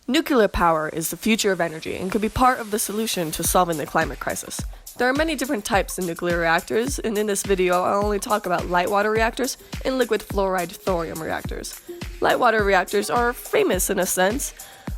Nuclear power is the future of energy and could be part of the solution to solving the climate crisis. There are many different types of nuclear reactors, and in this video I'll only talk about light water reactors and liquid fluoride thorium reactors. Light water reactors are famous in a sense.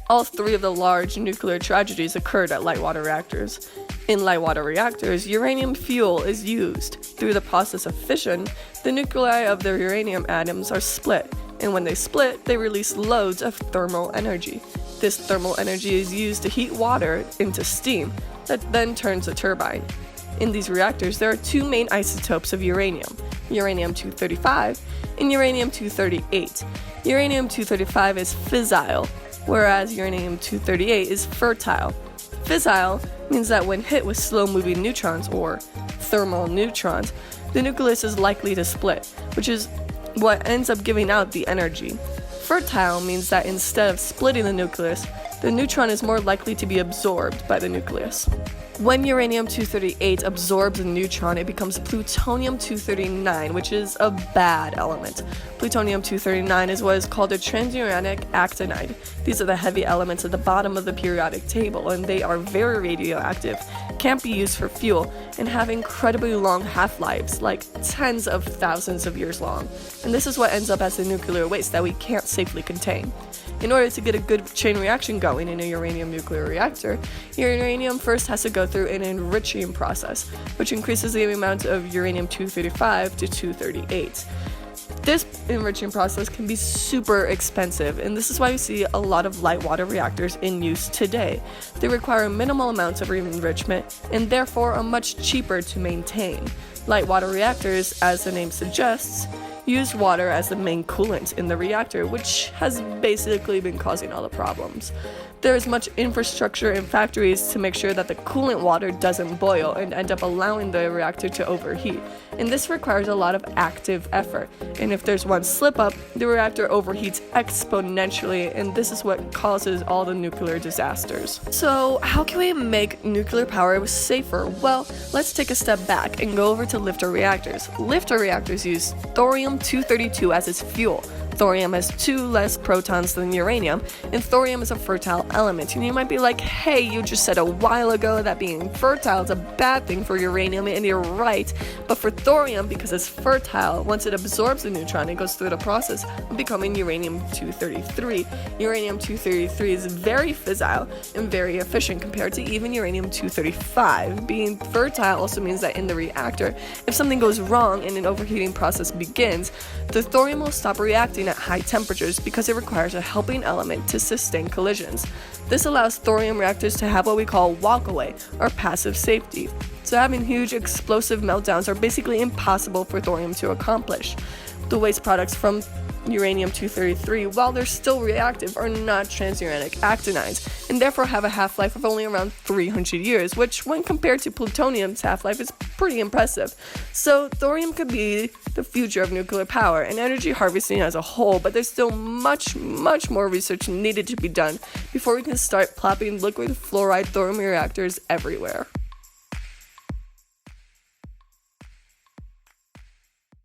All three of the large nuclear tragedies occurred at light water reactors. In light water reactors, uranium fuel is used. Through the process of fission, the nuclei of the uranium atoms are split, and when they split, they release loads of thermal energy. This thermal energy is used to heat water into steam that then turns a turbine. In these reactors, there are two main isotopes of uranium, uranium-235 and uranium-238. Uranium-235 is fissile, whereas uranium-238 is fertile. Fissile means that when hit with slow-moving neutrons, or thermal neutrons, the nucleus is likely to split, which is what ends up giving out the energy. Fertile means that instead of splitting the nucleus, the neutron is more likely to be absorbed by the nucleus. When uranium-238 absorbs a neutron, it becomes plutonium-239, which is a bad element. Plutonium-239 is what is called a transuranic actinide. These are the heavy elements at the bottom of the periodic table, and they are very radioactive, can't be used for fuel, and have incredibly long half-lives, like tens of thousands of years long. And this is what ends up as the nuclear waste that we can't safely contain. In order to get a good chain reaction going in a uranium nuclear reactor, uranium first has to go through an enriching process, which increases the amount of uranium-235 to 238. This enriching process can be super expensive, and this is why you see a lot of light water reactors in use today. They require minimal amounts of enrichment and therefore are much cheaper to maintain. Light water reactors, as the name suggests, use water as the main coolant in the reactor, which has basically been causing all the problems. There is much infrastructure in factories to make sure that the coolant water doesn't boil and end up allowing the reactor to overheat, and this requires a lot of active effort, and if there's one slip up, the reactor overheats exponentially, and this is what causes all the nuclear disasters. So how can we make nuclear power safer? Well, let's take a step back and go over to lifter reactors. Lifter reactors use thorium-232 as its fuel. Thorium has 2 less protons than uranium, and thorium is a fertile element. And you might be like, hey, you just said a while ago that being fertile is a bad thing for uranium, and you're right. But for thorium, because it's fertile, once it absorbs the neutron, it goes through the process of becoming uranium-233. Uranium-233 is very fissile and very efficient compared to even uranium-235. Being fertile also means that in the reactor, if something goes wrong and an overheating process begins, the thorium will stop reacting at high temperatures because it requires a helping element to sustain collisions. This allows thorium reactors to have what we call walkaway, or passive safety. So having huge explosive meltdowns are basically impossible for thorium to accomplish. The waste products from uranium-233, while they're still reactive, are not transuranic actinides, and therefore have a half-life of only around 300 years, which when compared to plutonium's half-life is pretty impressive. So thorium could be the future of nuclear power and energy harvesting as a whole, but there's still much more research needed to be done before we can start plopping liquid fluoride thorium reactors everywhere.